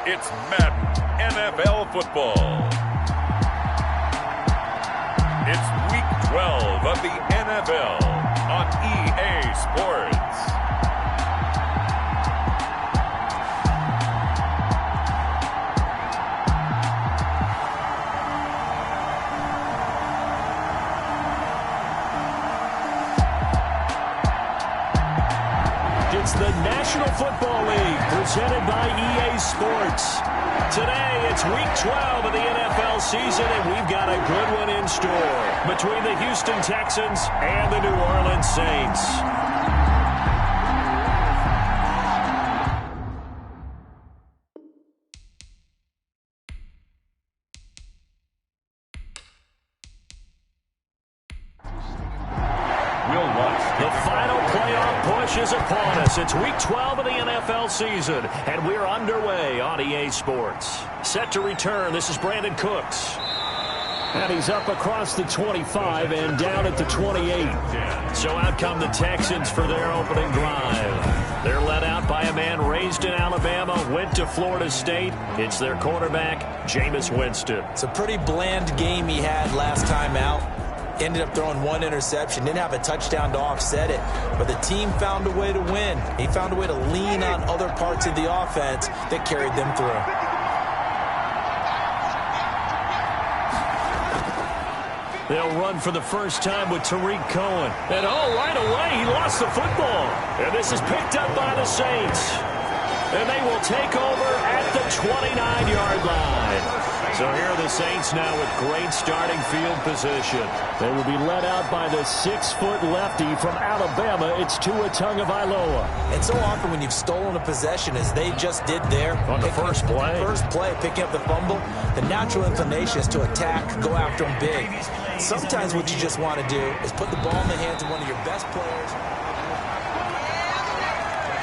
It's Madden NFL football. It's Week 12 of the NFL on EA Sports. It's the National Football League presented by EA Sports. Today, it's Week 12 of the NFL season, and we've got a good one in store between the Houston Texans and the New Orleans Saints. The final playoff push is upon us. It's Week 12 of the NFL season, and we're underway on EA Sports. Set to return, this is Brandon Cooks. And he's up across the 25 and down at the 28. So out come the Texans for their opening drive. They're led out by a man raised in Alabama, went to Florida State. It's their quarterback, Jameis Winston. It's a pretty bland game he had last time out. Ended up throwing one interception. Didn't have a touchdown to offset it. But the team found a way to win. He found a way to lean on other parts of the offense that carried them through. They'll run for the first time with Tariq Cohen. And right away, he lost the football. And this is picked up by the Saints. And they will take over at the 29-yard line. So here are the Saints now with great starting field position. They will be led out by the 6-foot lefty from Alabama. It's Tua Tagovailoa. And so often when you've stolen a possession, as they just did there, on the first play, picking up the fumble, the natural inclination is to attack, go after them big. Sometimes what you just want to do is put the ball in the hands of one of your best players.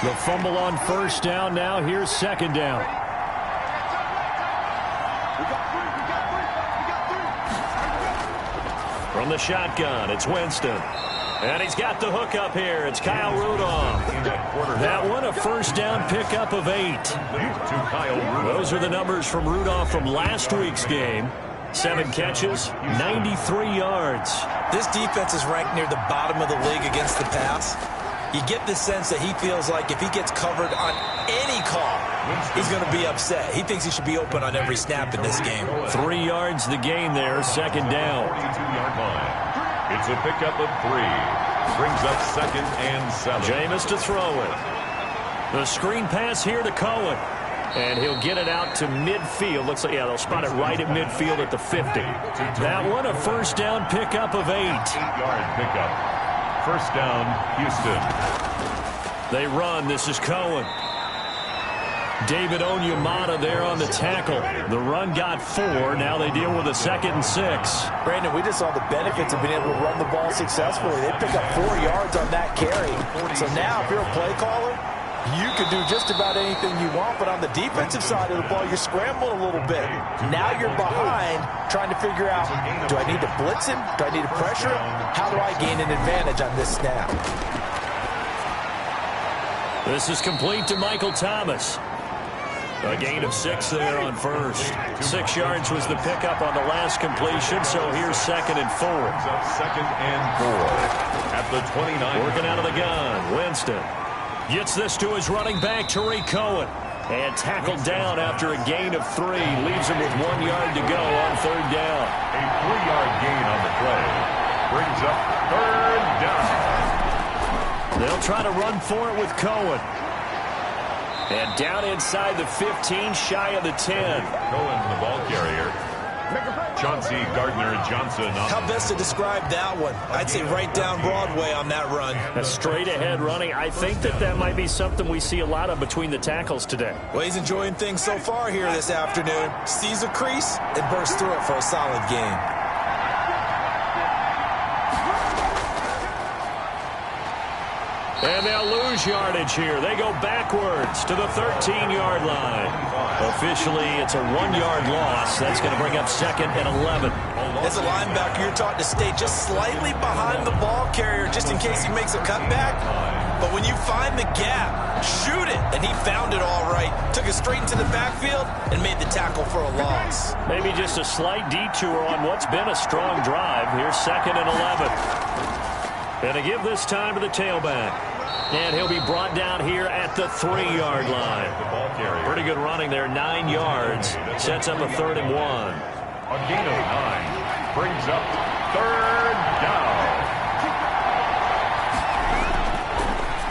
The fumble on first down now. Here's second down. From the shotgun, it's Winston. And he's got the hook up here. It's Kyle Rudolph. That one, a first down pickup of 8. Those are the numbers from Rudolph from last week's game. 7 catches, 93 yards. This defense is ranked near the bottom of the league against the pass. You get the sense that he feels like if he gets covered on any call, he's going to be upset. He thinks he should be open on every snap in this game. 3 yards the gain there, second down. 42-yard line. It's a pickup of 3. Brings up second and 7. Jameis to throw it. The screen pass here to Cohen. And he'll get it out to midfield. Looks like, they'll spot it right at midfield at the 50. That one, a first down pickup of 8. 8-yard pickup. First down, Houston. They run. This is Cohen. David Onyemata there on the tackle. The run got 4. Now they deal with a 2nd and 6. Brandon, we just saw the benefits of being able to run the ball successfully. They pick up 4 yards on that carry. So now if you're a play caller, you can do just about anything you want, but on the defensive side of the ball, you're scrambling a little bit. Now you're behind, trying to figure out, do I need to blitz him? Do I need to pressure him? How do I gain an advantage on this snap? This is complete to Michael Thomas. A gain of 6 there on first. 6 yards was the pickup on the last completion, so here's 2nd and 4. Second and 4 at the 29. Working out of the gun, Winston. Gets this to his running back, Tariq Cohen. And tackled down after a gain of 3. Leaves him with 1 yard to go on third down. A 3-yard gain on the play. Brings up third down. They'll try to run for it with Cohen. And down inside the 15, shy of the 10. Cohen, the ball carrier. Chauncey Gardner-Johnson. How best to describe that one? I'd say right down Broadway on that run. A straight-ahead running. I think that might be something we see a lot of between the tackles today. Well, he's enjoying things so far here this afternoon. Sees a crease and bursts through it for a solid game. And they'll lose yardage here. They go backwards to the 13-yard line. Officially, it's a 1-yard loss. That's going to bring up 2nd and 11. As a linebacker, you're taught to stay just slightly behind the ball carrier just in case he makes a cutback. But when you find the gap, shoot it. And he found it all right. Took it straight into the backfield and made the tackle for a loss. Maybe just a slight detour on what's been a strong drive. Here's 2nd and 11. And to give this time to the tailback. And he'll be brought down here at the 3-yard line. Pretty good running there, 9 yards. Sets up a 3rd and 1. A gain of 9 brings up 3rd down.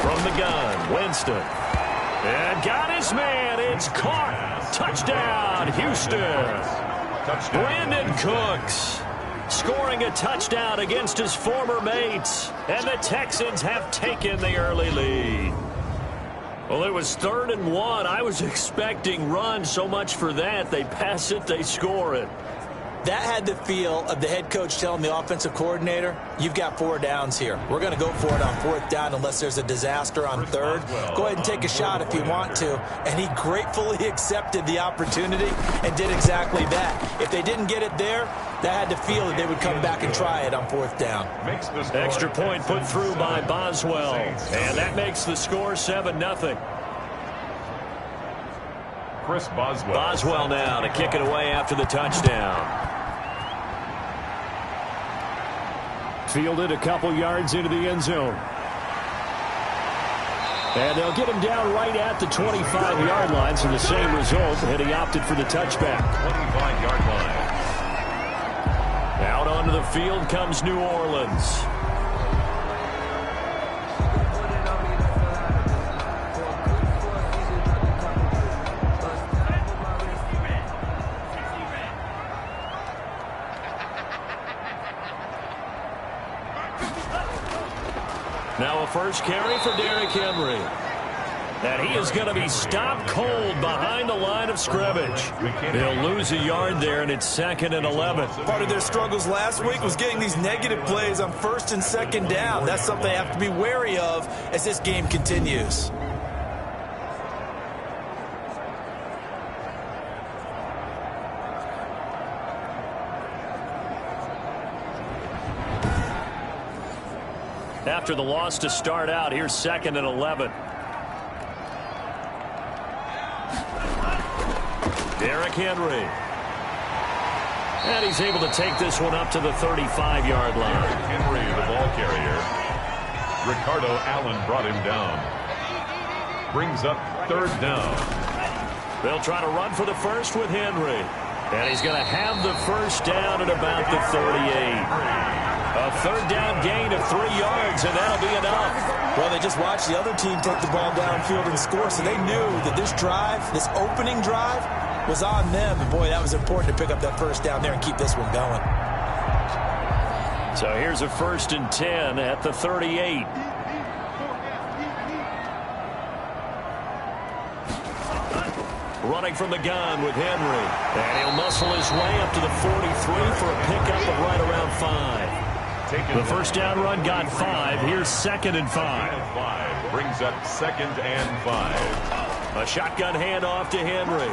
From the gun, Winston. And got his man. It's caught. Touchdown, Houston. Brandon Cooks scoring a touchdown against his former mates. And the Texans have taken the early lead. Well, it was 3rd and 1. I was expecting run, so much for that. They pass it, they score it. That had the feel of the head coach telling the offensive coordinator, you've got 4 downs here. We're going to go for it on 4th down unless there's a disaster on 3rd. Go ahead and take a shot if you want to. And he gratefully accepted the opportunity and did exactly that. If they didn't get it there, that had the feel that they would come back and try it on 4th down. Extra point put through by Boswell. And that makes the score 7-0. Chris Boswell. Boswell now to kick it away after the touchdown. Fielded a couple yards into the end zone. And they'll get him down right at the 25-yard line, so the same result, and he opted for the touchback. 25-yard line. Out onto the field comes New Orleans. Now a first carry for Derrick Henry. And he is going to be stopped cold behind the line of scrimmage. He'll lose a yard there, and it's 2nd and 11. Part of their struggles last week was getting these negative plays on 1st and 2nd down. That's something they have to be wary of as this game continues. After the loss to start out, here's 2nd and 11. Derrick Henry. And he's able to take this one up to the 35-yard line. Derrick Henry, the ball carrier. Ricardo Allen brought him down. Brings up 3rd down. They'll try to run for the first with Henry. And he's going to have the first down at about the 38. A 3rd down gain of 3 yards, and that'll be enough. Well, they just watched the other team take the ball downfield and score, so they knew that this drive, this opening drive, was on them. And, boy, that was important to pick up that first down there and keep this one going. So here's a 1st and 10 at the 38. Running from the gun with Henry. And he'll muscle his way up to the 43 for a pickup of right around 5. The first down run got 5. Here's 2nd and 5. Brings up 2nd and 5. A shotgun handoff to Henry.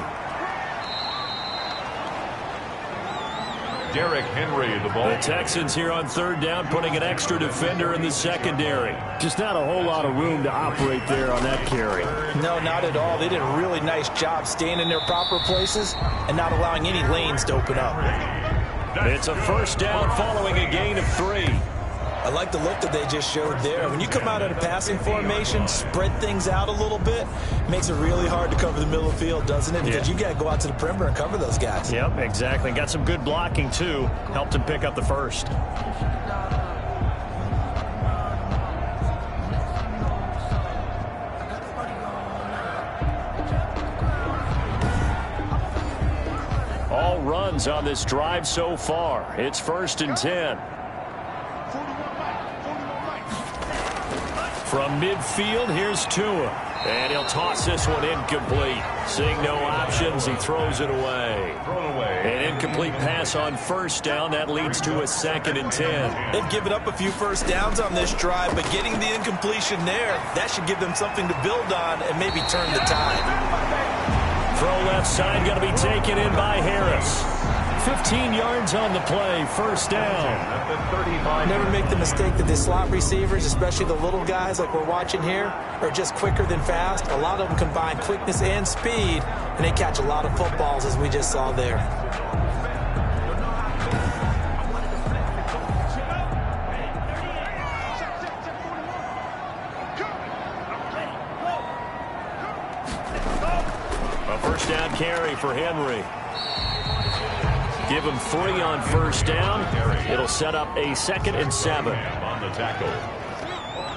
Derrick Henry, the ball. The Texans here on 3rd down, putting an extra defender in the secondary. Just not a whole lot of room to operate there on that carry. No, not at all. They did a really nice job staying in their proper places and not allowing any lanes to open up. It's a first down following a gain of 3. I like the look that they just showed there. When you come out of a passing formation, spread things out a little bit, makes it really hard to cover the middle of the field, doesn't it? Because you got to go out to the perimeter and cover those guys. Yep, exactly. Got some good blocking, too. Helped him pick up the first. All runs on this drive so far. It's 1st and 10. From midfield, here's Tua. And he'll toss this one incomplete. Seeing no options, he throws it away. An incomplete pass on first down. That leads to a 2nd and 10. They've given up a few first downs on this drive, but getting the incompletion there, that should give them something to build on and maybe turn the tide. Throw left side, going to be taken in by Harris. 15 yards on the play, first down. Never make the mistake that the slot receivers, especially the little guys like we're watching here, are just quicker than fast. A lot of them combine quickness and speed, and they catch a lot of footballs, as we just saw there. A first down carry for Henry. Give him 3 on first down. It'll set up a 2nd and 7. On the tackle.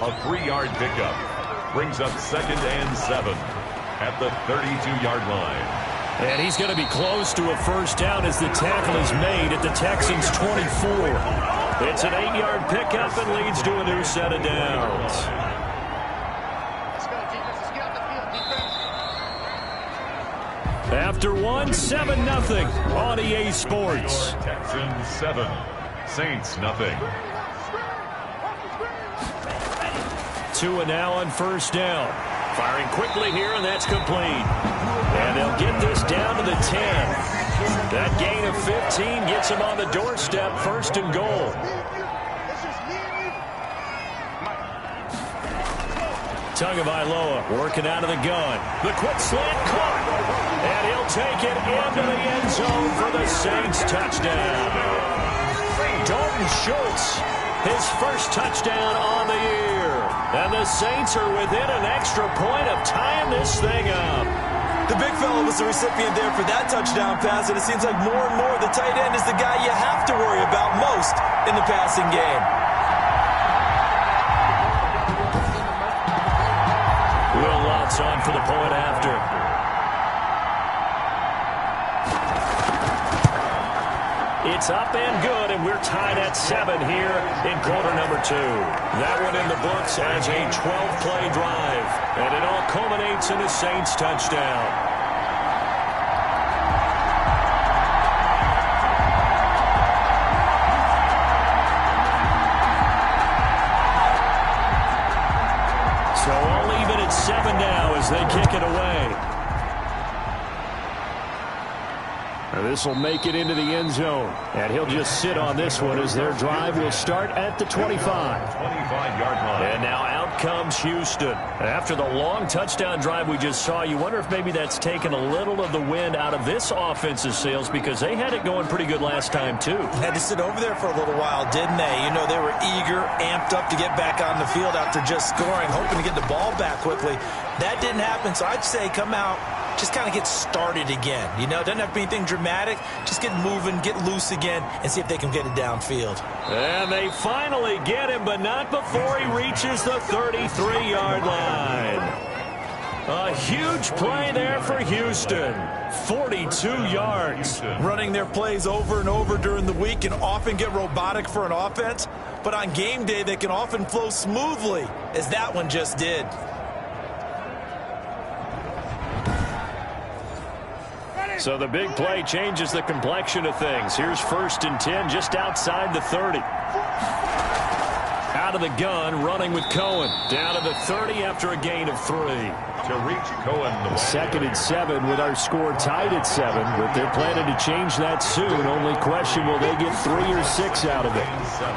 A 3-yard pickup. Brings up 2nd and 7 at the 32-yard line. And he's going to be close to a first down as the tackle is made at the Texans' 24. It's an 8-yard pickup and leads to a new set of downs. After 7-0 on EA Sports. Texans 7, Saints nothing. 2 now on first down. Firing quickly here, and that's complete. And they'll get this down to the 10. That gain of 15 gets them on the doorstep, 1st and goal. Tagovailoa working out of the gun. The quick slant caught. And he'll take it into the end zone for the Saints touchdown. Dalton Schultz, his first touchdown on the year. And the Saints are within an extra point of tying this thing up. The big fella was the recipient there for that touchdown pass, and it seems like more and more the tight end is the guy you have to worry about most in the passing game. Will Lutz on for the point after. It's up and good, and we're tied at 7 here in quarter number 2. That one in the books as a 12-play drive, and it all culminates in a Saints touchdown. So all even at 7 now as they kick it away. This will make it into the end zone. And he'll just sit on this one as their drive will start at the 25. 25-yard line. And now out comes Houston. After the long touchdown drive we just saw, you wonder if maybe that's taken a little of the wind out of this offensive sails, because they had it going pretty good last time, too. Had to sit over there for a little while, didn't they? You know, they were eager, amped up to get back on the field after just scoring, hoping to get the ball back quickly. That didn't happen, so I'd say come out, just kind of get started again. You know, doesn't have to be anything dramatic. Just get moving, get loose again, and see if they can get it downfield. And they finally get him, but not before he reaches the 33-yard line. A huge play there for Houston. 42 yards. Running their plays over and over during the week can often get robotic for an offense, but on game day they can often flow smoothly, as that one just did. So the big play changes the complexion of things. Here's 1st and 10 just outside the 30. Out of the gun, running with Cohen. Down to the 30 after a gain of 3. To reach Cohen. 2nd and 7 with our score tied at 7. But they're planning to change that soon. Only question, will they get 3 or 6 out of it? 7.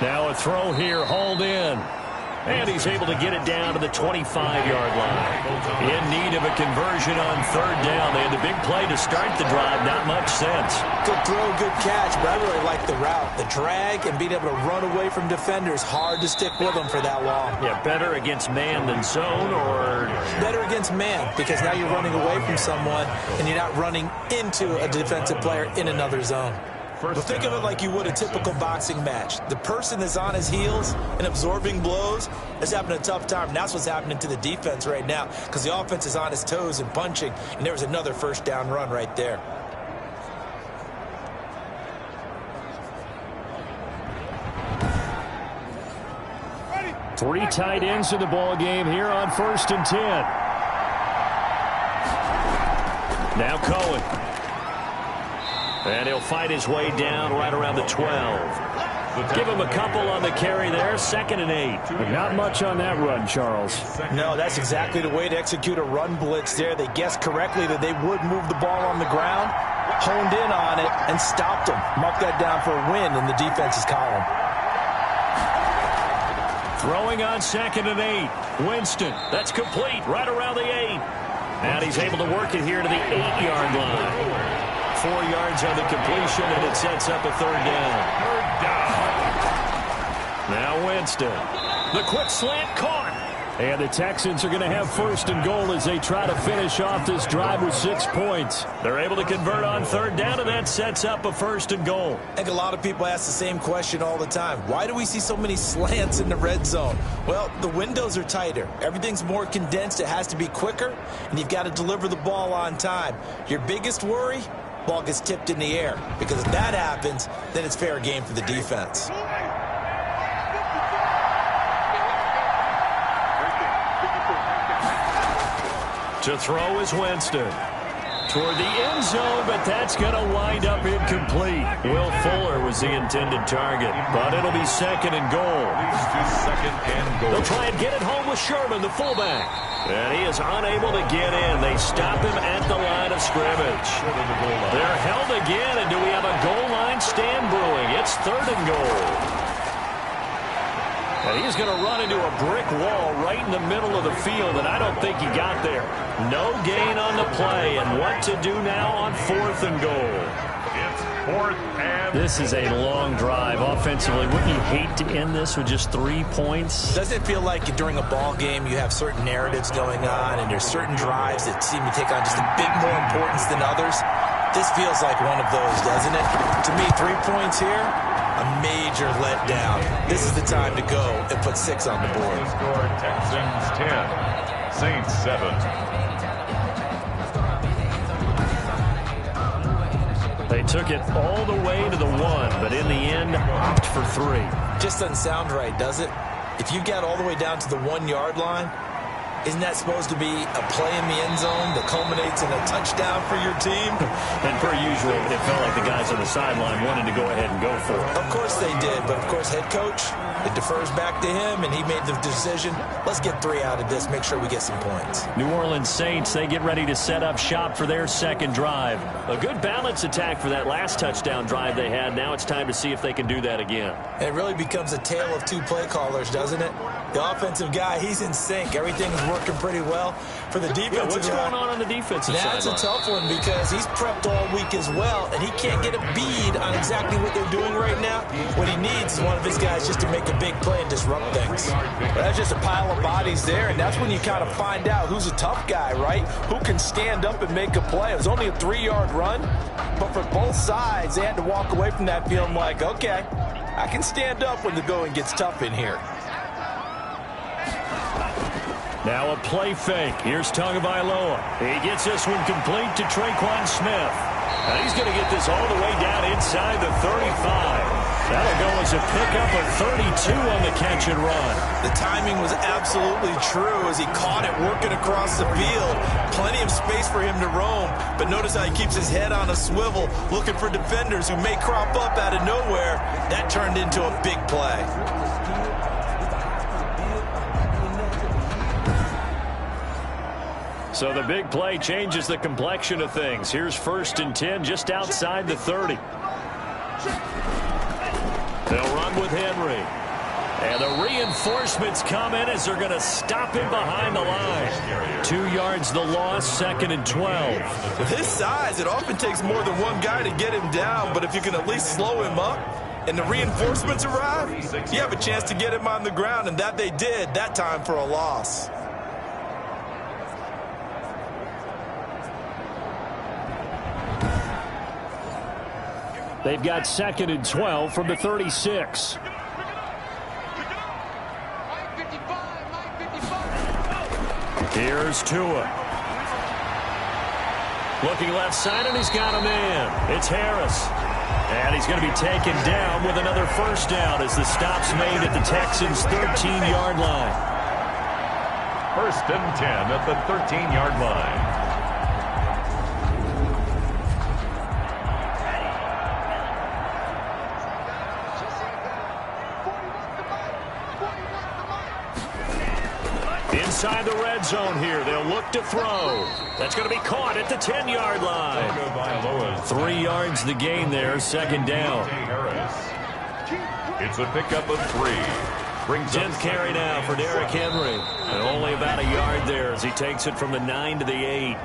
Now a throw here, hauled in. And he's able to get it down to the 25-yard line. In need of a conversion on 3rd down. They had the big play to start the drive. Not much sense. Good throw, good catch, but I really like the route. The drag and being able to run away from defenders. Hard to stick with them for that long. Yeah, better against man than zone, or? Better against man, because now you're running away from someone and you're not running into a defensive player in another zone. But think of it like you would a typical boxing match. The person that's on his heels and absorbing blows is having a tough time. And that's what's happening to the defense right now, because the offense is on his toes and punching, and there was another 1st down run right there. Three tight ends in the ball game here on 1st and 10. Now Cohen. And he'll fight his way down right around the 12. Give him a couple on the carry there, 2nd and 8. But not much on that run, Charles. No, that's exactly the way to execute a run blitz there. They guessed correctly that they would move the ball on the ground, honed in on it, and stopped them. Mark that down for a win in the defense's column. Throwing on 2nd and 8. Winston, that's complete, right around the 8. And he's able to work it here to the 8-yard line. 4 yards on the completion, and it sets up a 3rd down. Now Winston. The quick slant caught. And the Texans are going to have 1st and goal as they try to finish off this drive with 6 points. They're able to convert on 3rd down, and that sets up a 1st and goal. I think a lot of people ask the same question all the time. Why do we see so many slants in the red zone? Well, the windows are tighter. Everything's more condensed. It has to be quicker, and you've got to deliver the ball on time. Your biggest worry? Ball gets tipped in the air, because if that happens, then it's fair game for the defense. To throw is Winston. Toward the end zone, but that's going to wind up incomplete. Will Fuller was the intended target, but it'll be 2nd and goal. They'll try and get it home with Sherman, the fullback. And he is unable to get in. They stop him at the line of scrimmage. They're held again, and do we have a goal line stand brewing? It's 3rd and goal. And he's going to run into a brick wall right in the middle of the field, and I don't think he got there. No gain on the play, and what to do now on 4th and goal. It's 4th and This is a long drive offensively. Wouldn't you hate to end this with just 3 points? Doesn't it feel like during a ball game you have certain narratives going on, and there's certain drives that seem to take on just a bit more importance than others? This feels like one of those, doesn't it? To me, 3 points here, a major letdown. This is the time to go and put 6 on the board. score Texans 10, Saints 7. They took it all the way to the 1, but in the end, opt for 3. Just doesn't sound right, does it? If you get all the way down to the 1-yard line, isn't that supposed to be a play in the end zone that culminates in a touchdown for your team? And per usual, it felt like the guys on the sideline wanted to go ahead and go for it. Of course they did, but of course head coach, it defers back to him, and he made the decision, let's get 3 out of this, make sure we get some points. New Orleans Saints, they get ready to set up shop for their 2nd drive. A good balance attack for that last touchdown drive they had. Now it's time to see if they can do that again. And it really becomes a tale of 2 play callers, doesn't it? The offensive guy, he's in sync. Everything is working pretty well. For the defensive what's guy, going on the defensive side? that's a tough one because he's prepped all week as well, and he can't get a bead on exactly what they're doing right now. What he needs is one of his guys just to make a big play and disrupt things. But that's just a pile of bodies there, and that's when you kind of find out who's a tough guy, right? Who can stand up and make a play. It was only a 3-yard run, but for both sides, they had to walk away from that feeling like, okay, I can stand up when the going gets tough in here. Now a play fake. Here's Tagovailoa. He gets this one complete to Traquan Smith. And he's going to get this all the way down inside the 35. That'll go as a pickup of 32 on the catch and run. The timing was absolutely true as he caught it working across the field. Plenty of space for him to roam, but notice how he keeps his head on a swivel looking for defenders who may crop up out of nowhere. That turned into a big play. So the big play changes the complexion of things. Here's 1st and 10 just outside the 30. They'll run with Henry. And the reinforcements come in as they're going to stop him behind the line. 2 yards the loss, 2nd and 12. With his size, it often takes more than one guy to get him down, but if you can at least slow him up and the reinforcements arrive, you have a chance to get him on the ground, and that they did, that time for a loss. They've got 2nd and 12 from the 36. Here's Tua. Looking left side, and he's got a man. It's Harris. And he's going to be taken down with another 1st down as the stop's made at the Texans' 13-yard line. 1st and 10 at the 13-yard line. inside the red zone here. They'll look to throw. That's going to be caught at the 10-yard line. 3 yards the gain there, second down. It's a pickup of 3. 10th carry now for Derrick Henry. And only about a yard there as he takes it from the 9 to the 8.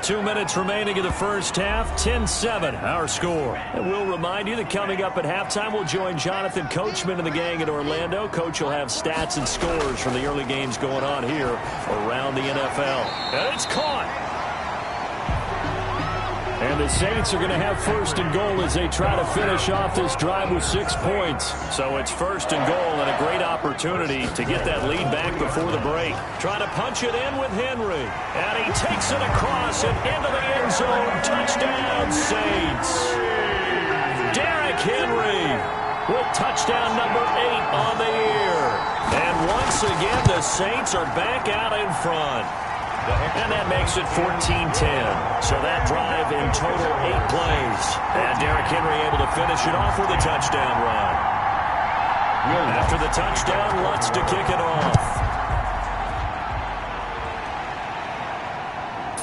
2 minutes remaining in the first half. 10-7, our score. And we'll remind you that coming up at halftime, we'll join Jonathan Coachman and the gang in Orlando. Coach will have stats and scores from the early games going on here around the NFL. And it's caught. And the Saints are going to have first and goal as they try to finish off this drive with 6 points. So it's first and goal and a great opportunity to get that lead back before the break. Trying to punch it in with Henry. And he takes it across and into the end zone. Touchdown, Saints. Derrick Henry with touchdown number 8 on the year. And once again, the Saints are back out in front. And that makes it 14-10. So that drive in total 8 plays. And Derrick Henry able to finish it off with a touchdown run. After the touchdown, Lutz to kick it off.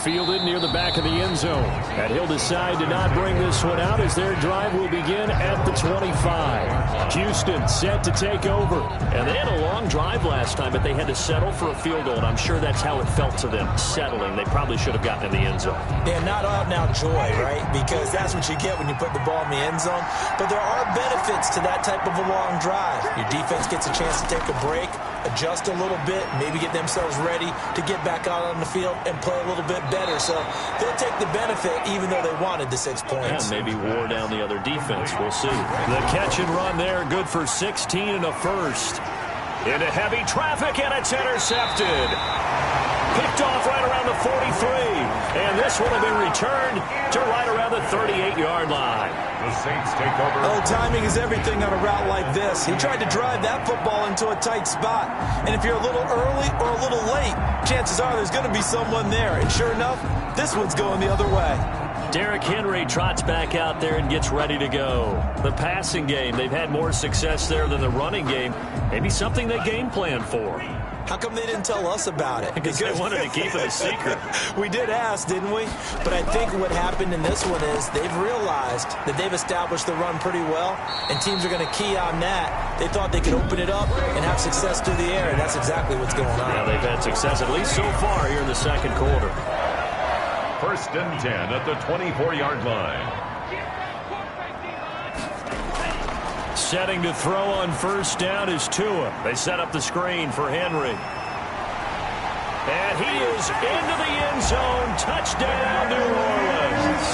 Fielded near the back of the end zone. And he'll decide to not bring this one out as their drive will begin at the 25. Houston set to take over. And they had a long drive last time, but they had to settle for a field goal. And I'm sure that's how it felt to them, settling. They probably should have gotten in the end zone. Yeah, not out-and-out joy, right? Because that's what you get when you put the ball in the end zone. But there are benefits to that type of a long drive. Your defense gets a chance to take a break, adjust a little bit, maybe get themselves ready to get back out on the field and play a little bit better. So they'll take the benefit even though they wanted the 6 points. Yeah, maybe wore down the other defense. We'll see. The catch and run there, good for 16 and a first. Into heavy traffic, and it's intercepted. Picked off right around the 43. And this will have been returned to right around the 38-yard line. The Saints take over. Oh, timing is everything on a route like this. He tried to drive that football into a tight spot. And if you're a little early or a little late, chances are there's going to be someone there. And sure enough, this one's going the other way. Derrick Henry trots back out there and gets ready to go. The passing game, they've had more success there than the running game. Maybe something they game plan for. How come they didn't tell us about it? Because they wanted to keep it a secret. We did ask, didn't we? But I think what happened in this one is they've realized that they've established the run pretty well, and teams are going to key on that. They thought they could open it up and have success through the air, and that's exactly what's going on. Yeah, they've had success, at least so far here in the second quarter. First and 10 at the 24-yard line. Setting to throw on first down is Tua. They set up the screen for Henry. And he is into the end zone. Touchdown, New Orleans.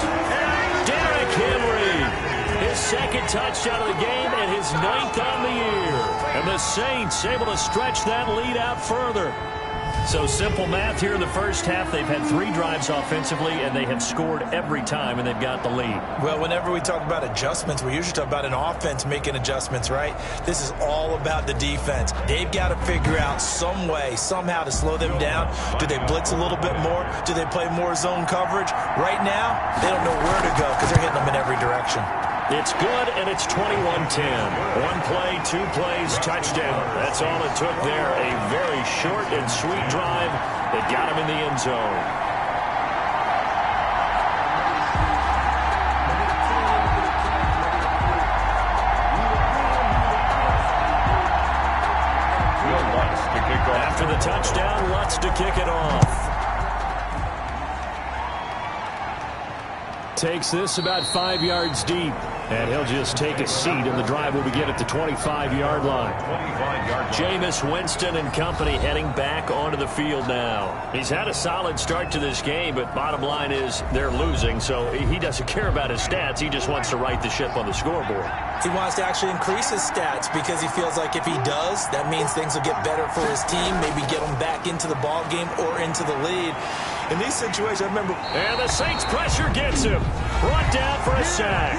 Derrick Henry. His second touchdown of the game and his 9th on the year. And the Saints able to stretch that lead out further. So simple math here in the first half. They've had 3 drives offensively, and they have scored every time, and they've got the lead. Well, whenever we talk about adjustments, we usually talk about an offense making adjustments, right? This is all about the defense. They've got to figure out some way, somehow to slow them down. Do they blitz a little bit more? Do they play more zone coverage? Right now, they don't know where to go because they're hitting them in every direction. It's good, and it's 21-10. 1 play, 2 plays, touchdown. That's all it took there. A very short and sweet drive that got him in the end zone. After the touchdown, Lutz to kick it off. Takes this about 5 yards deep. And he'll just take a seat, and the drive will begin at the 25-yard line. Jameis Winston and company heading back onto the field now. He's had a solid start to this game, but bottom line is they're losing, so he doesn't care about his stats. He just wants to right the ship on the scoreboard. He wants to actually increase his stats because he feels like if he does, that means things will get better for his team, maybe get him back into the ball game or into the lead. In these situations, I remember... And the Saints pressure gets him. Brought down for a sack.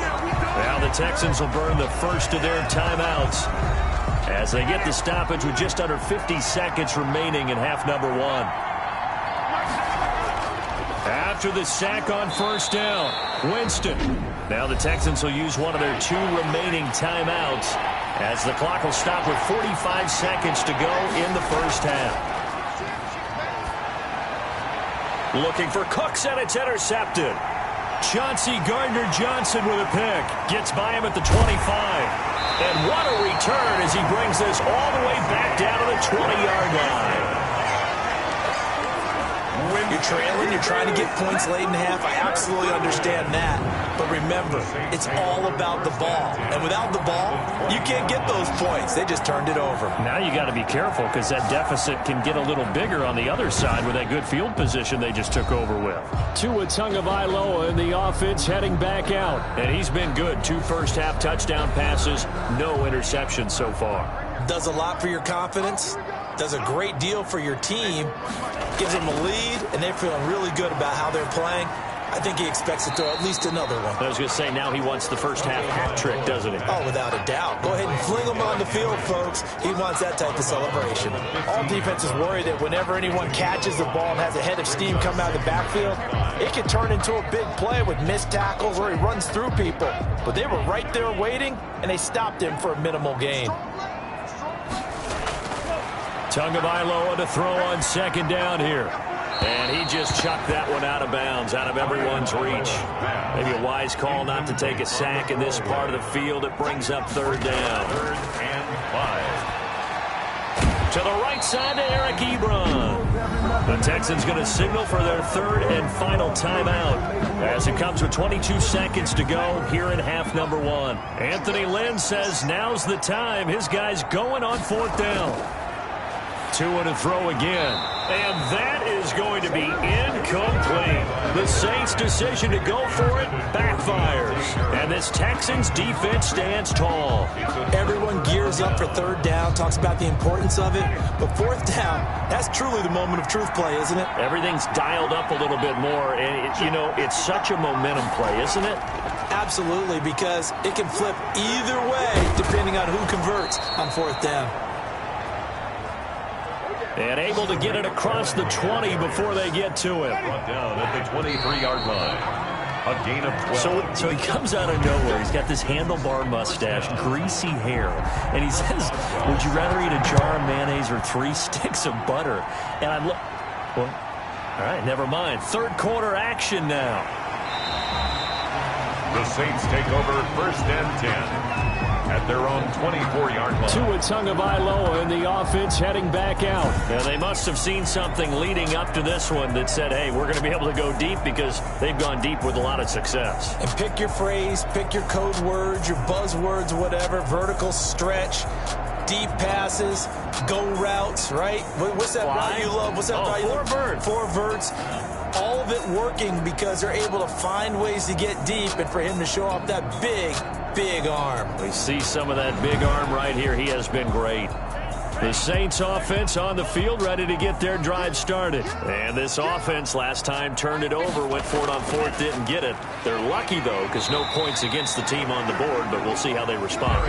Now the Texans will burn the first of their timeouts as they get the stoppage with just under 50 seconds remaining in half number 1. After the sack on first down, Winston. Now the Texans will use one of their 2 remaining timeouts as the clock will stop with 45 seconds to go in the first half. Looking for Cooks, and it's intercepted. Chauncey Gardner-Johnson with a pick. Gets by him at the 25. And what a return as he brings this all the way back down to the 20-yard line. When you're trailing, you're trying to get points late in the half. I absolutely understand that. But remember, it's all about the ball. And without the ball, you can't get those points. They just turned it over. Now you got to be careful because that deficit can get a little bigger on the other side with that good field position they just took over with. Tua Tagovailoa in the offense heading back out. And he's been good. 2 first-half touchdown passes, no interceptions so far. Does a lot for your confidence. Does a great deal for your team. Gives them a lead, and they're feeling really good about how they're playing. I think he expects to throw at least another one. I was going to say, now he wants the first-half hat trick, doesn't he? Oh, without a doubt. Go ahead and fling him on the field, folks. He wants that type of celebration. All defenses worry that whenever anyone catches the ball and has a head of steam come out of the backfield, it can turn into a big play with missed tackles or he runs through people. But they were right there waiting, and they stopped him for a minimal gain. Tagovailoa to throw on second down here. And he just chucked that one out of bounds, out of everyone's reach. Maybe a wise call not to take a sack in this part of the field. It brings up third down. 3rd and 5. To the right side to Eric Ebron. The Texans going to signal for their 3rd and final timeout as it comes with 22 seconds to go here in half number 1. Anthony Lynn says now's the time. His guy's going on 4th down. Tua to throw again. And that is going to be incomplete. The Saints' decision to go for it backfires. And this Texans defense stands tall. Everyone gears up for 3rd down, talks about the importance of it. But 4th down, that's truly the moment of truth play, isn't it? Everything's dialed up a little bit more. And, it's such a momentum play, isn't it? Absolutely, because it can flip either way depending on who converts on 4th down. And able to get it across the 20 before they get to him. Brought down at the 23-yard line. A gain of 12. So he comes out of nowhere. He's got this handlebar mustache, greasy hair. And he says, would you rather eat a jar of mayonnaise or 3 sticks of butter? And I'm well, all right, never mind. 3rd quarter action now. The Saints take over 1st and 10. At their own 24-yard line. Tua Tagovailoa in the offense heading back out. Now they must have seen something leading up to this one that said, hey, we're going to be able to go deep because they've gone deep with a lot of success. And pick your phrase, pick your code words, your buzzwords, whatever, vertical stretch, deep passes, go routes, right? What's that route you love? What's that route you love? 4 verts. 4 verts. All of it working because they're able to find ways to get deep and for him to show off that big arm. We see some of that big arm right here. He has been great. The Saints offense on the field ready to get their drive started. And this offense last time turned it over, went for it on 4th, didn't get it. They're lucky, though, because no points against the team on the board, but we'll see how they respond.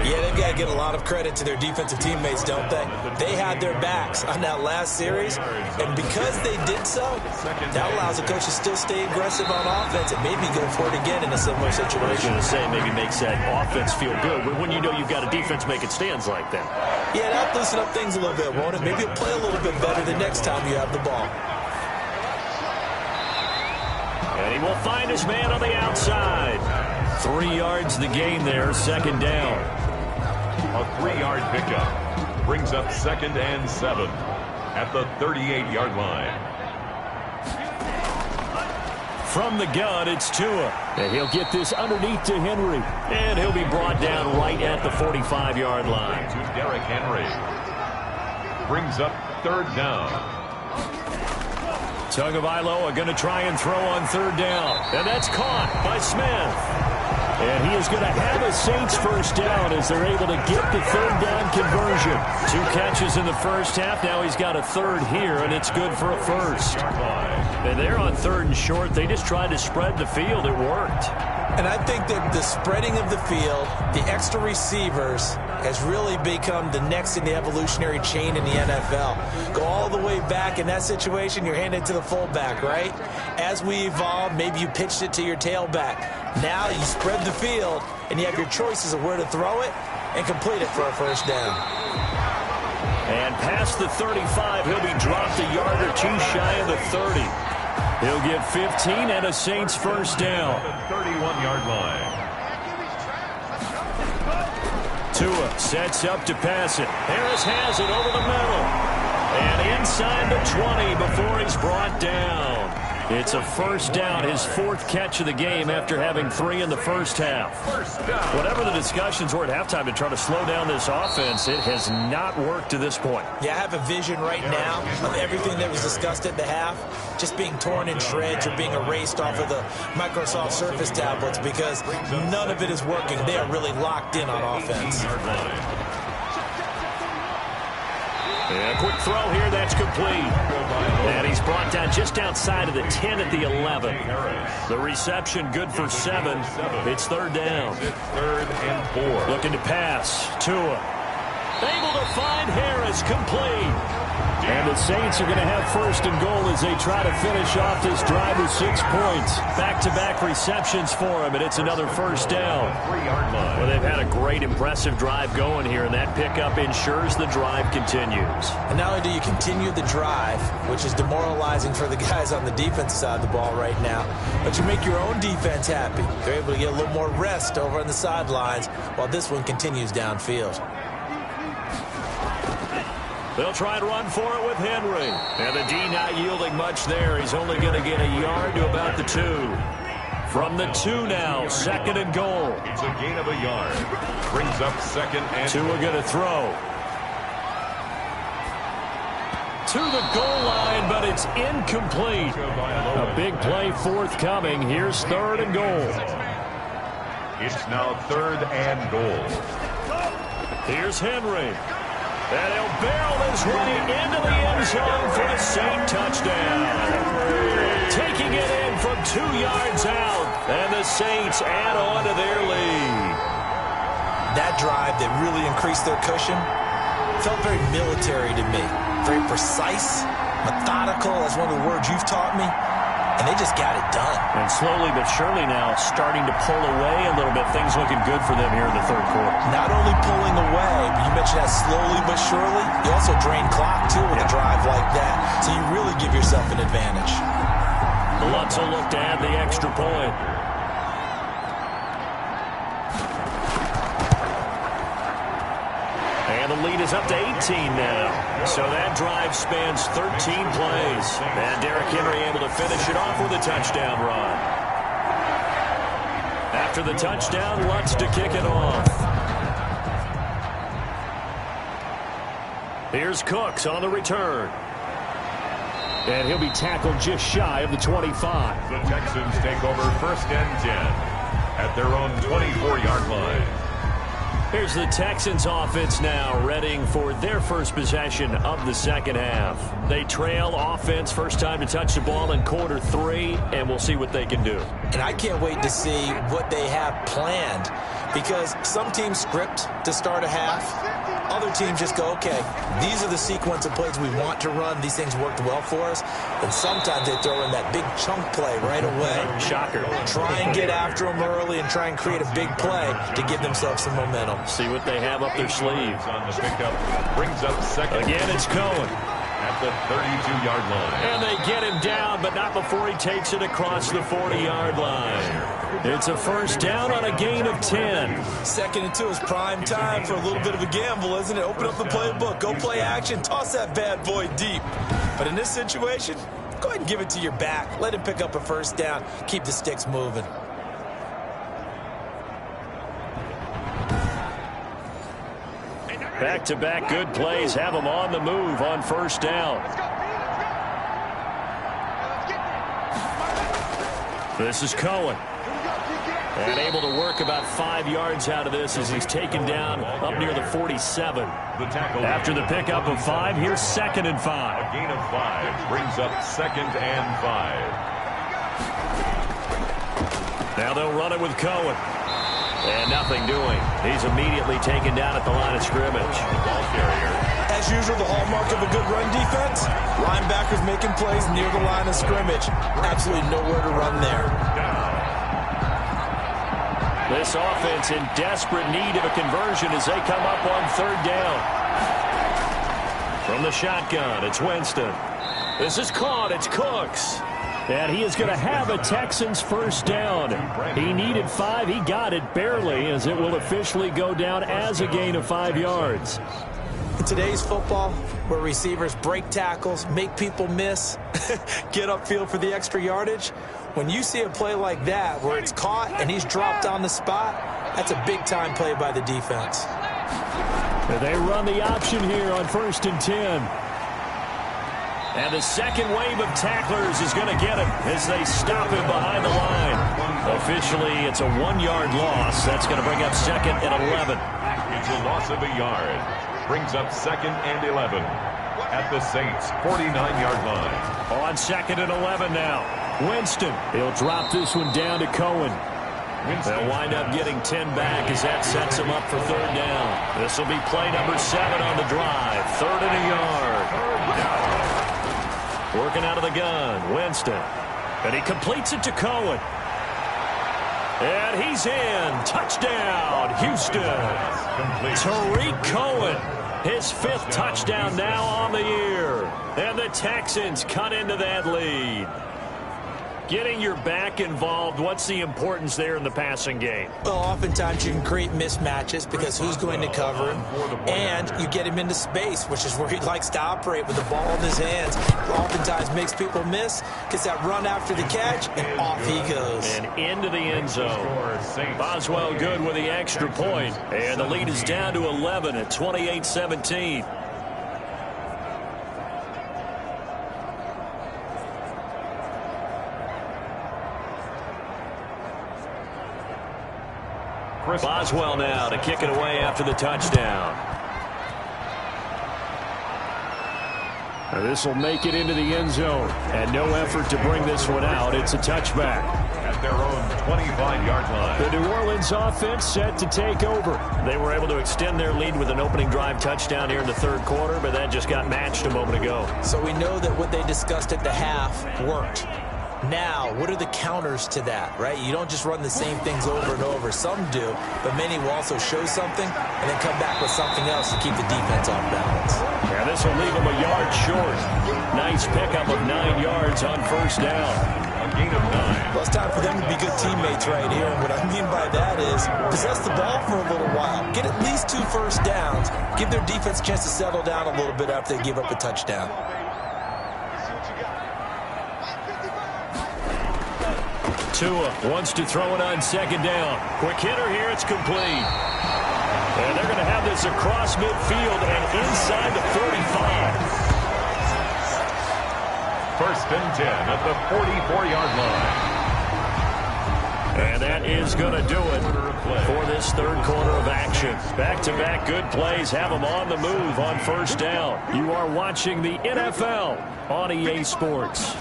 Yeah, they've got to get a lot of credit to their defensive teammates, don't they? They had their backs on that last series, and because they did so, that allows the coach to still stay aggressive on offense and maybe go for it again in a similar situation. I was going to say, maybe makes that offense feel good when you know you've got a defense making stands like that. Yeah, that'll loosen up things a little bit, won't it? Maybe you'll play a little bit better the next time you have the ball. And he will find his man on the outside. 3 yards the gain there, 2nd down. A 3-yard pickup brings up 2nd and 7 at the 38-yard line. From the gun, it's Tua. And he'll get this underneath to Henry. And he'll be brought down right at the 45-yard line. To Derrick Henry. Brings up 3rd down. Tagovailoa going to try and throw on 3rd down. And that's caught by Smith. And he is going to have a Saints 1st down as they're able to get the 3rd down conversion. 2 catches in the first half. Now he's got a 3rd here, and it's good for a 1st. And they're on 3rd and short. They just tried to spread the field. It worked. And I think that the spreading of the field, the extra receivers, has really become the next in the evolutionary chain in the NFL. Go all the way back in that situation, you're handed to the fullback, right? As we evolve, maybe you pitched it to your tailback. Now you spread the field, and you have your choices of where to throw it and complete it for a 1st down. And past the 35, he'll be dropped a yard or 2 shy of the 30. He'll get 15 and a Saints first down. 31-yard line. Tua sets up to pass it. Harris has it over the middle. And inside the 20 before he's brought down. It's a first down, his fourth catch of the game after having 3 in the first half. Whatever the discussions were at halftime to try to slow down this offense, it has not worked to this point. Yeah, I have a vision right now of everything that was discussed at the half just being torn in shreds or being erased off of the Microsoft Surface tablets because none of it is working. They are really locked in on offense. Yeah, quick throw here, that's complete. And he's brought down just outside of the 10 at the 11. The reception good for 7. It's third down. Third and 4. Looking to pass. Tua. Able to find Harris, complete. And the Saints are going to have first and goal as they try to finish off this drive with 6 points. Back-to-back receptions for him, and it's another first down. 3-yard line. Well, they've had a great, impressive drive going here, and that pickup ensures the drive continues. And not only do you continue the drive, which is demoralizing for the guys on the defensive side of the ball right now, but you make your own defense happy. They're able to get a little more rest over on the sidelines while this one continues downfield. They'll try and run for it with Henry. And the D not yielding much there. He's only going to get a yard to about the 2. From the 2 now, second and goal. It's a gain of a yard. Brings up second and 2 are going to throw. To the goal line, but it's incomplete. A big play forthcoming. Here's third and goal. It's now third and goal. Here's Henry. And he'll barrel his way into the end zone for a Saint touchdown. Taking it in from 2 yards out. And the Saints add on to their lead. That drive that really increased their cushion felt very military to me. Very precise, methodical. That's one of the words you've taught me. And they just got it done. And slowly but surely now starting to pull away a little bit. Things looking good for them here in the third quarter. Not only pulling away, but you mentioned that slowly but surely. You also drain clock, too, with a drive like that. So you really give yourself an advantage. The Lutz will look to add the extra point. And the lead is up to 18 now. So that drive spans 13 plays. And Derrick Henry able to finish it off with a touchdown run. After the touchdown, Lutz to kick it off. Here's Cooks on the return. And he'll be tackled just shy of the 25. The Texans take over first and 10 at their own 24-yard line. Here's the Texans offense now, readying for their first possession of the second half. They trail offense, first time to touch the ball in quarter 3, and we'll see what they can do. And I can't wait to see what they have planned, because some teams script to start a half. Other teams just go, okay, these are the sequence of plays we want to run. These things worked well for us. And sometimes they throw in that big chunk play right away. Shocker. Try and get after them early and try and create a big play to give themselves some momentum. See what they have up their sleeve. On the pickup, brings up second. Again, it's Cohen. At the 32-yard line. And they get him down, but not before he takes it across the 40-yard line. It's a first down on a gain of 10. Second and 2 is prime time for a little bit of a gamble, isn't it? Open up the playbook, go play action, toss that bad boy deep. But in this situation, go ahead and give it to your back. Let him pick up a first down. Keep the sticks moving. Back-to-back good plays have them on the move on first down. This is Cohen. And able to work about 5 yards out of this as he's taken down up near the 47. After the pickup of 5, here's second and 5. A gain of 5 brings up second and 5. Now they'll run it with Cohen. And nothing doing. He's immediately taken down at the line of scrimmage. Ball carrier. As usual, the hallmark of a good run defense, linebackers making plays near the line of scrimmage. Absolutely nowhere to run there. This offense in desperate need of a conversion as they come up on third down. From the shotgun, it's Winston. This is caught. It's Cooks. And he is going to have a Texans first down. He needed 5. He got it barely, as it will officially go down as a gain of 5 yards. In today's football, where receivers break tackles, make people miss, get upfield for the extra yardage, when you see a play like that where it's caught and he's dropped on the spot, that's a big-time play by the defense. They run the option here on 1st and 10. And the second wave of tacklers is going to get him as they stop him behind the line. Officially, it's a 1-yard loss. That's going to bring up 2nd and 11. It's a loss of a yard. Brings up 2nd and 11 at the Saints' 49-yard line. On 2nd and 11 now. Winston. He'll drop this one down to Cohen. They'll wind up getting 10 back as that sets him up for 3rd down. This will be play number 7 on the drive. 3rd and a yard. Working out of the gun, Winston. And he completes it to Cohen. And he's in. Touchdown, Houston. Tariq Cohen, his 5th touchdown now on the year. And the Texans cut into that lead. Getting your back involved, what's the importance there in the passing game? Well, oftentimes you can create mismatches because who's going to cover him, and you get him into space, which is where he likes to operate with the ball in his hands. Oftentimes makes people miss, gets that run after the catch, and off he goes. And into the end zone. Boswell good with the extra point, and the lead is down to 11 at 28-17. Boswell now to kick it away after the touchdown. This will make it into the end zone. And no effort to bring this one out. It's a touchback. At their own 25-yard line. The New Orleans offense set to take over. They were able to extend their lead with an opening drive touchdown here in the 3rd quarter, but that just got matched a moment ago. So we know that what they discussed at the half worked. Now, what are the counters to that, right? You don't just run the same things over and over. Some do, but many will also show something and then come back with something else to keep the defense off balance. Yeah, this will leave them a yard short. Nice pickup of 9 yards on 1st down. A gain of 9. Well, it's time for them to be good teammates right here. And what I mean by that is possess the ball for a little while. Get at least 2 first downs. Give their defense a chance to settle down a little bit after they give up a touchdown. Tua wants to throw it on 2nd down. Quick hitter here. It's complete. And they're going to have this across midfield and inside the 45. 1st and 10 at the 44-yard line. And that is going to do it for this 3rd quarter of action. Back-to-back good plays have them on the move on 1st down. You are watching the NFL on EA Sports.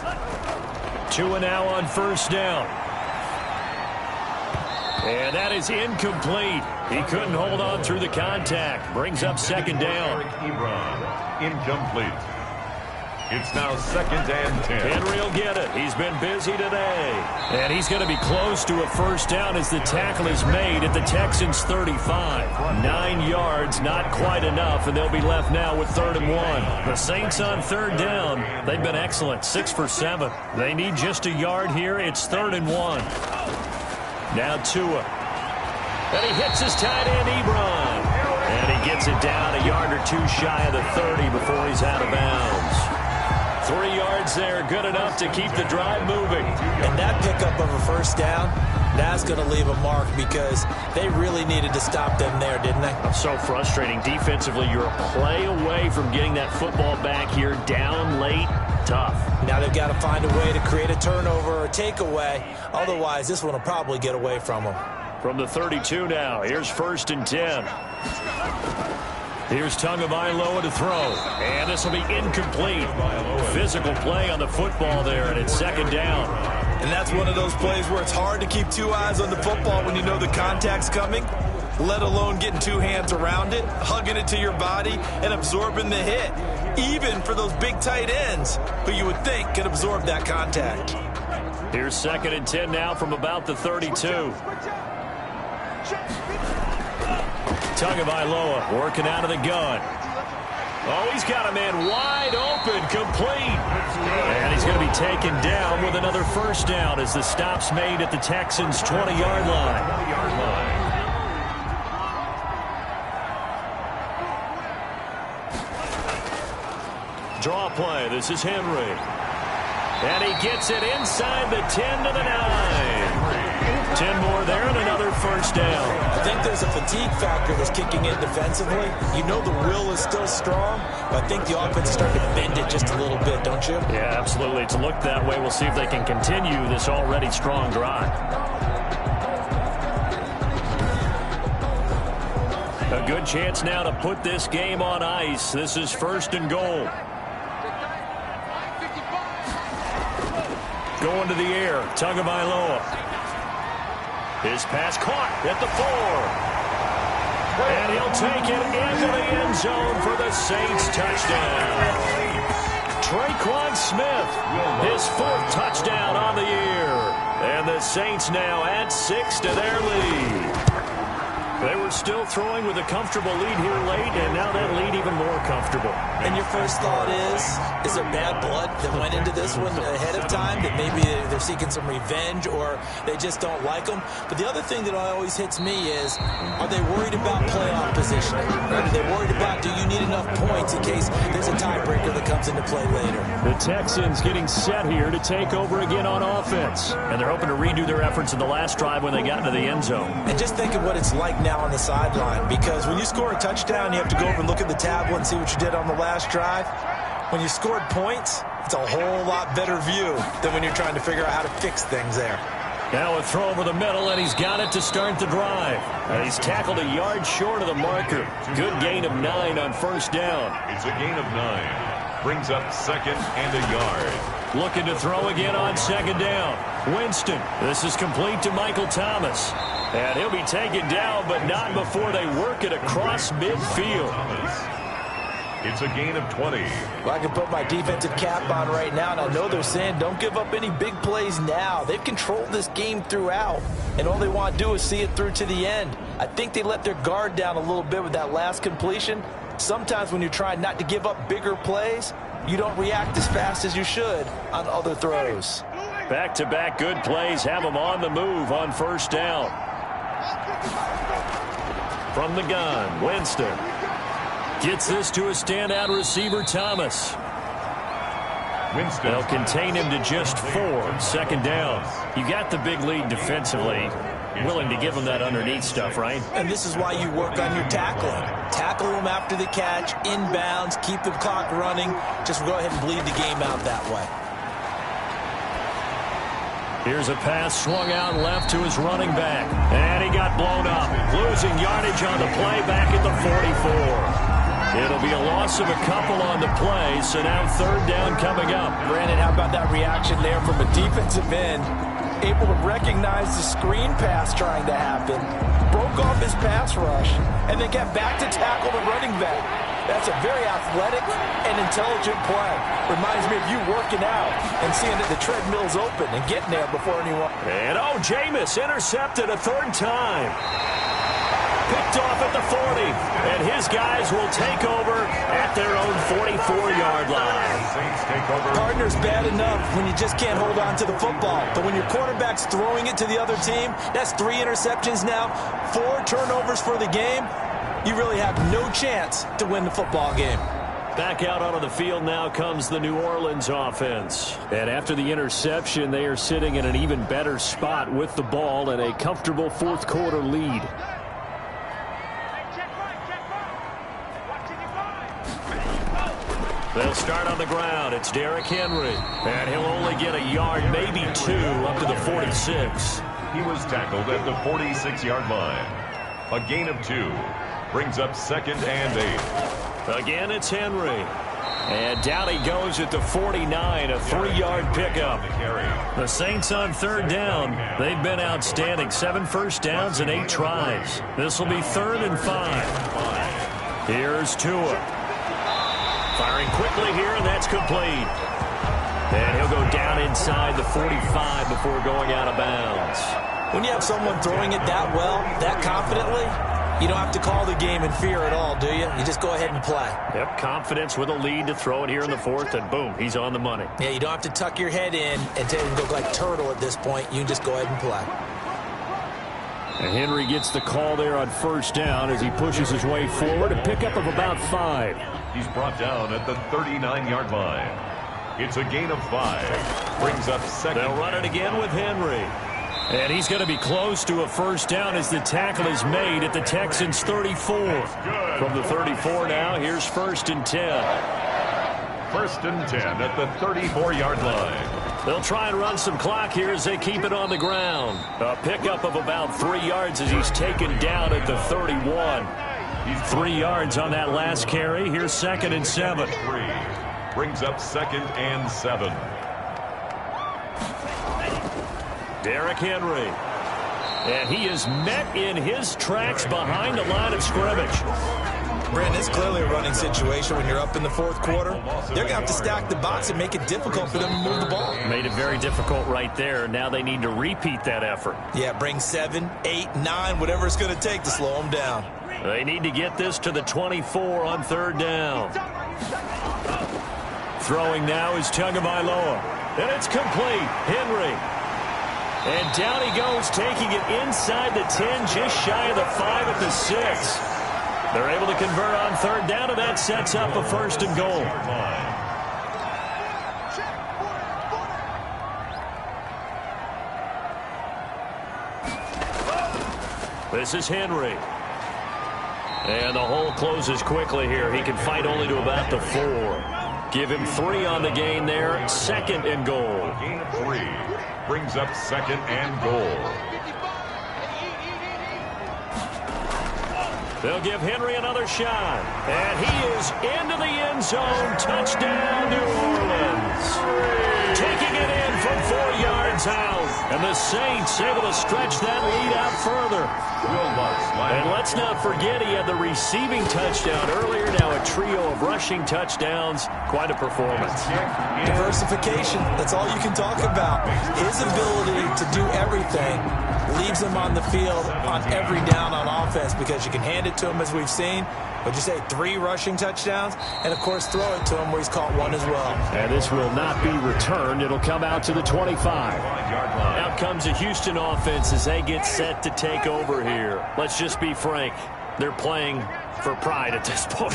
Tua now on 1st down. And that is incomplete. He couldn't hold on through the contact. Brings up 2nd down. Incomplete. It's now 2nd and 10. Henry will get it. He's been busy today. And he's going to be close to a 1st down as the tackle is made at the Texans' 35. 9 yards, not quite enough, and they'll be left now with 3rd and 1. The Saints on 3rd down. They've been excellent, 6 for 7. They need just a yard here. It's 3rd and 1. Now Tua. And he hits his tight end, Ebron. And he gets it down a yard or 2 shy of the 30 before he's out of bounds. 3 yards there, good enough to keep the drive moving. And that pickup of a 1st down, that's going to leave a mark because they really needed to stop them there, didn't they? So frustrating. Defensively, you're a play away from getting that football back here down late. Tough. Now they've got to find a way to create a turnover or a takeaway. Otherwise, this one will probably get away from them. From the 32 now, here's 1st and 10. Here's Tagovailoa to throw. And this will be incomplete. Physical play on the football there, and it's 2nd down. And that's one of those plays where it's hard to keep 2 eyes on the football when you know the contact's coming, let alone getting 2 hands around it, hugging it to your body, and absorbing the hit. Even for those big tight ends who you would think could absorb that contact. Here's 2nd and 10 now from about the 32. Tagovailoa working out of the gun. Oh, he's got a man wide open, complete. And he's going to be taken down with another first down as the stop's made at the Texans' 20-yard line. Draw play. This is Henry. And he gets it inside the 10 to the 9. 10 more there and another first down. I think there's a fatigue factor that's kicking in defensively. You know the will is still strong, but I think the offense is starting to bend it just a little bit, don't you? Yeah, absolutely. It's looked that way. We'll see if they can continue this already strong drive. A good chance now to put this game on ice. This is first and goal. Going to the air, Tagovailoa. His pass caught at the 4. And he'll take it into the end zone for the Saints touchdown. Traquan Smith, his 4th touchdown on the year. And the Saints now add 6 to their lead. They were still throwing with a comfortable lead here late, and now that lead even more comfortable. And your first thought is there bad blood that went into this one ahead of time, that maybe they're seeking some revenge or they just don't like them? But the other thing that always hits me is, are they worried about playoff positioning? Or are they worried about, do you need enough points in case there's a tiebreaker that comes into play later? The Texans getting set here to take over again on offense. And they're hoping to redo their efforts in the last drive when they got into the end zone. And just think of what it's like now on the sideline, because when you score a touchdown, you have to go over and look at the tablet and see what you did on the last drive. When you scored points, it's a whole lot better view than when you're trying to figure out how to fix things there. Now a throw over the middle, and he's got it to start the drive. And he's tackled a yard short of the marker. Good gain of 9 on first down. It's a gain of 9. Brings up 2nd and a yard. Looking to throw again on 2nd down. Winston. This is complete to Michael Thomas. And he'll be taken down, but not before they work it across midfield. It's a gain of 20. Well, I can put my defensive cap on right now, and I know they're saying don't give up any big plays now. They've controlled this game throughout, and all they want to do is see it through to the end. I think they let their guard down a little bit with that last completion. Sometimes when you're trying not to give up bigger plays, you don't react as fast as you should on other throws. Back-to-back good plays have them on the move on first down. From the gun, Winston gets this to a standout receiver, Thomas. Winston. They'll contain him to just 4. 2nd down. You got the big lead defensively. Willing to give him that underneath stuff, right? And this is why you work on your tackling. Tackle him after the catch, inbounds, keep the clock running. Just go ahead and bleed the game out that way. Here's a pass swung out left to his running back. And he got blown up. Losing yardage on the play back at the 44. It'll be a loss of a couple on the play, so now 3rd down coming up. Brandon, how about that reaction there from a defensive end? Able to recognize the screen pass trying to happen. Broke off his pass rush, and then got back to tackle the running back. That's a very athletic and intelligent play. Reminds me of you working out and seeing that the treadmill's open and getting there before anyone. And Jameis intercepted a 3rd time. Picked off at the 40. And his guys will take over at their own 44-yard line. Partner's bad enough when you just can't hold on to the football. But when your quarterback's throwing it to the other team, that's 3 interceptions now, 4 turnovers for the game. You really have no chance to win the football game. Back out onto the field now comes the New Orleans offense. And after the interception, they are sitting in an even better spot with the ball and a comfortable 4th quarter lead. They'll start on the ground. It's Derrick Henry. And he'll only get a yard, maybe 2, up to the 46. He was tackled at the 46-yard line. A gain of 2. Brings up 2nd and 8. Again, it's Henry. And down he goes at the 49, a 3-yard pickup. The Saints on 3rd down. They've been outstanding. 7 first downs and 8 tries. This will be 3rd and 5. Here's Tua. Firing quickly here, and that's complete. And he'll go down inside the 45 before going out of bounds. When you have someone throwing it that well, that confidently, You don't have to call the game in fear at all, do you? You just go ahead and play. Yep, confidence with a lead to throw it here in the fourth, and boom, he's on the money. Yeah, you don't have to tuck your head in and look like turtle at this point. You can just go ahead and play. And Henry gets the call there on first down as he pushes his way forward, a pickup of about 5. He's brought down at the 39-yard line. It's a gain of 5. Brings up second. They'll run it again with Henry. And he's going to be close to a first down as the tackle is made at the Texans' 34. From the 34 now, here's 1st and 10. 1st and 10 at the 34-yard line. They'll try and run some clock here as they keep it on the ground. A pickup of about 3 yards as he's taken down at the 31. 3 yards on that last carry. Here's 2nd and 7. Brings up 2nd and 7. Derrick Henry. And he is met in his tracks behind the line of scrimmage. Brandon, it's clearly a running situation when you're up in the fourth quarter. They're going to have to stack the box and make it difficult for them to move the ball. Made it very difficult right there. Now they need to repeat that effort. Yeah, bring 7, 8, 9, whatever it's going to take to slow them down. They need to get this to the 24 on 3rd down. Throwing now is Tagovailoa. And it's complete. Henry. And down he goes, taking it inside the 10, just shy of the 5 at the 6. They're able to convert on 3rd down, and that sets up a 1st and goal. This is Henry. And the hole closes quickly here. He can fight only to about the 4. Give him 3 on the gain there. 2nd and goal. Gain of 3. Brings up 2nd and goal. They'll give Henry another shot. And he is into the end zone. Touchdown, New Orleans. Taking it in from 4 yards out. And the Saints able to stretch that lead out further. And let's not forget he had the receiving touchdown earlier. Now a trio of rushing touchdowns. Quite a performance. Diversification. That's all you can talk about. His ability to do everything leaves him on the field on every down on offense because you can hand it to him as we've seen. Would you say 3 rushing touchdowns? And, of course, throw it to him where he's caught 1 as well. And this will not be returned. It'll come out to the 25. Out comes the Houston offense as they get set to take over here. Let's just be frank. They're playing for pride at this point.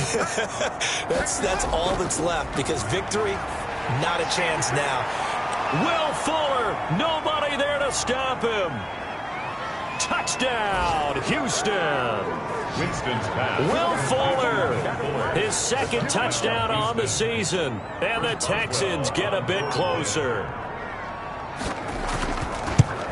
That's all that's left because victory, not a chance now. Will Fuller, nobody there to stop him. Touchdown, Houston. Winston's pass. Will Fuller, his 2nd touchdown on the season. And the Texans get a bit closer.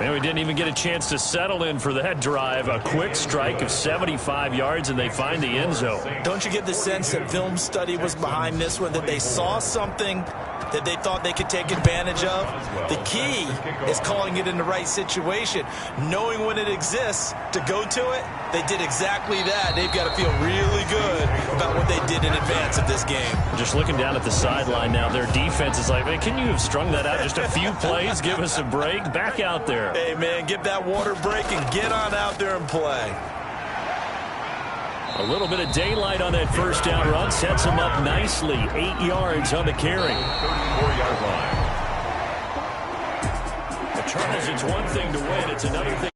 And we didn't even get a chance to settle in for that drive. A quick strike of 75 yards, and they find the end zone. Don't you get the sense that film study was behind this one, that they saw something that they thought they could take advantage of? The key is calling it in the right situation, knowing when it exists to go to it. They did exactly that. They've got to feel really good about what they did in advance of this game. Just looking down at the sideline now, their defense is like, man, can you have strung that out just a few plays? Give us a break. Back out there. Hey, man, give that water break and get on out there and play. A little bit of daylight on that first down run sets him up nicely. 8 yards on the carry. 34-yard line. Charles, it's one thing to win. It's another thing